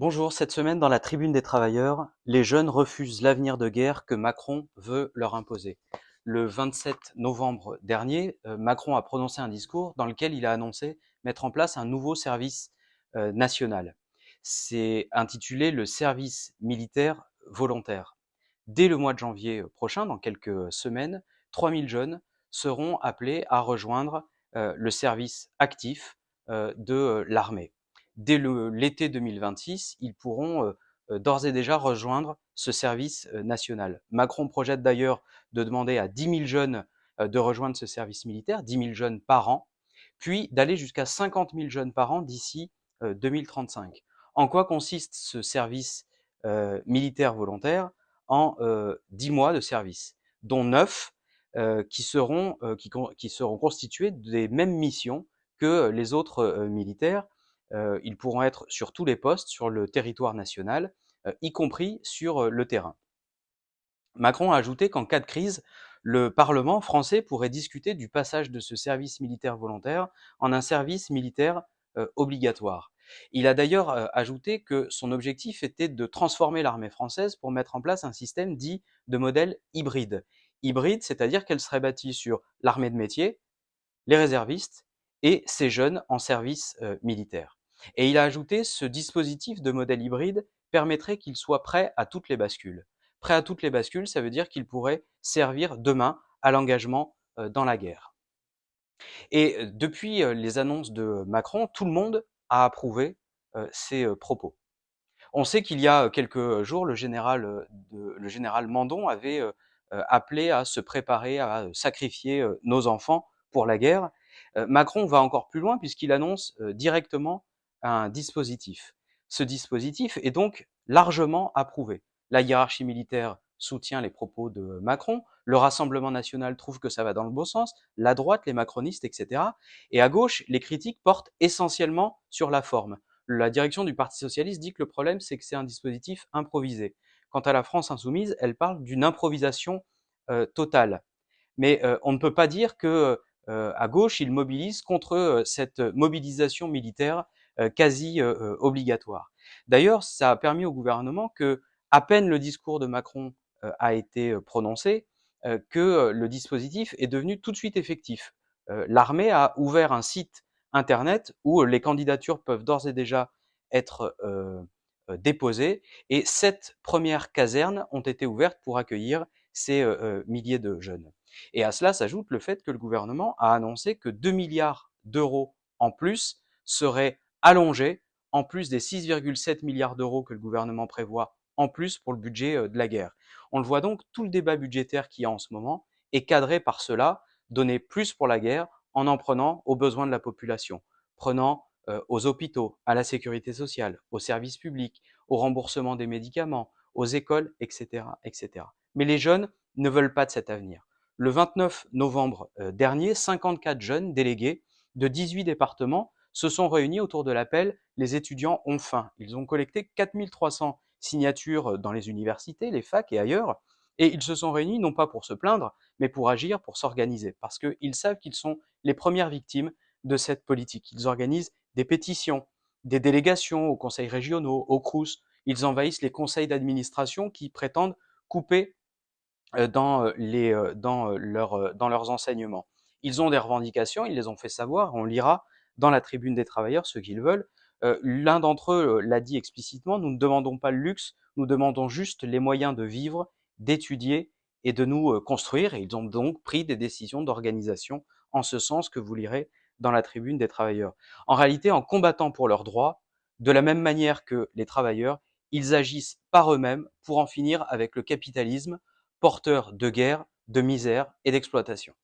Bonjour, cette semaine dans la Tribune des travailleurs, les jeunes refusent l'avenir de guerre que Macron veut leur imposer. Le 27 novembre dernier, Macron a prononcé un discours dans lequel il a annoncé mettre en place un nouveau service national. C'est intitulé le service militaire volontaire. Dès le mois de janvier prochain, dans quelques semaines, 3000 jeunes seront appelés à rejoindre le service actif de l'armée. Dès l'été 2026, ils pourront d'ores et déjà rejoindre ce service national. Macron projette d'ailleurs de demander à 10 000 jeunes de rejoindre ce service militaire, 10 000 jeunes par an, puis d'aller jusqu'à 50 000 jeunes par an d'ici 2035. En quoi consiste ce service militaire volontaire? En 10 mois de service, dont 9 qui seront constitués des mêmes missions que les autres militaires. Ils pourront être sur tous les postes sur le territoire national, y compris sur le terrain. Macron a ajouté qu'en cas de crise, le Parlement français pourrait discuter du passage de ce service militaire volontaire en un service militaire obligatoire. Il a d'ailleurs ajouté que son objectif était de transformer l'armée française pour mettre en place un système dit de modèle hybride. Hybride, c'est-à-dire qu'elle serait bâtie sur l'armée de métier, les réservistes et ces jeunes en service militaire. Et il a ajouté ce dispositif de modèle hybride permettrait qu'il soit prêt à toutes les bascules. Prêt à toutes les bascules, ça veut dire qu'il pourrait servir demain à l'engagement dans la guerre. Et depuis les annonces de Macron, tout le monde a approuvé ces propos. On sait qu'il y a quelques jours, le général Mandon avait appelé à se préparer à sacrifier nos enfants pour la guerre. Macron va encore plus loin puisqu'il annonce directement un dispositif. Ce dispositif est donc largement approuvé. La hiérarchie militaire soutient les propos de Macron, le Rassemblement national trouve que ça va dans le bon sens, la droite, les macronistes, etc. Et à gauche, les critiques portent essentiellement sur la forme. La direction du Parti socialiste dit que le problème, c'est que c'est un dispositif improvisé. Quant à la France insoumise, elle parle d'une improvisation totale. Mais on ne peut pas dire que à gauche, ils mobilisent contre cette mobilisation militaire quasi obligatoire. D'ailleurs, ça a permis au gouvernement que, à peine le discours de Macron a été prononcé, que le dispositif est devenu tout de suite effectif. L'armée a ouvert un site internet où les candidatures peuvent d'ores et déjà être déposées, et 7 premières casernes ont été ouvertes pour accueillir ces milliers de jeunes. Et à cela s'ajoute le fait que le gouvernement a annoncé que 2 milliards d'euros en plus seraient allongés, en plus des 6,7 milliards d'euros que le gouvernement prévoit en plus pour le budget de la guerre. On le voit donc, tout le débat budgétaire qu'il y a en ce moment est cadré par cela, donner plus pour la guerre en prenant aux besoins de la population, prenant aux hôpitaux, à la sécurité sociale, aux services publics, au remboursement des médicaments, aux écoles, etc., etc. Mais les jeunes ne veulent pas de cet avenir. Le 29 novembre dernier, 54 jeunes délégués de 18 départements se sont réunis autour de l'appel « Les étudiants ont faim ». Ils ont collecté 4300 signatures dans les universités, les facs et ailleurs, et ils se sont réunis non pas pour se plaindre, mais pour agir, pour s'organiser, parce qu'ils savent qu'ils sont les premières victimes de cette politique. Ils organisent des pétitions, des délégations aux conseils régionaux, aux CROUS, ils envahissent les conseils d'administration qui prétendent couper dans leurs enseignements. Ils ont des revendications, ils les ont fait savoir, on lira dans la Tribune des travailleurs ce qu'ils veulent. L'un d'entre eux l'a dit explicitement, nous ne demandons pas le luxe, nous demandons juste les moyens de vivre, d'étudier et de nous construire. Et ils ont donc pris des décisions d'organisation en ce sens que vous lirez dans la Tribune des travailleurs. En réalité, en combattant pour leurs droits, de la même manière que les travailleurs, ils agissent par eux-mêmes pour en finir avec le capitalisme, porteur de guerre, de misère et d'exploitation.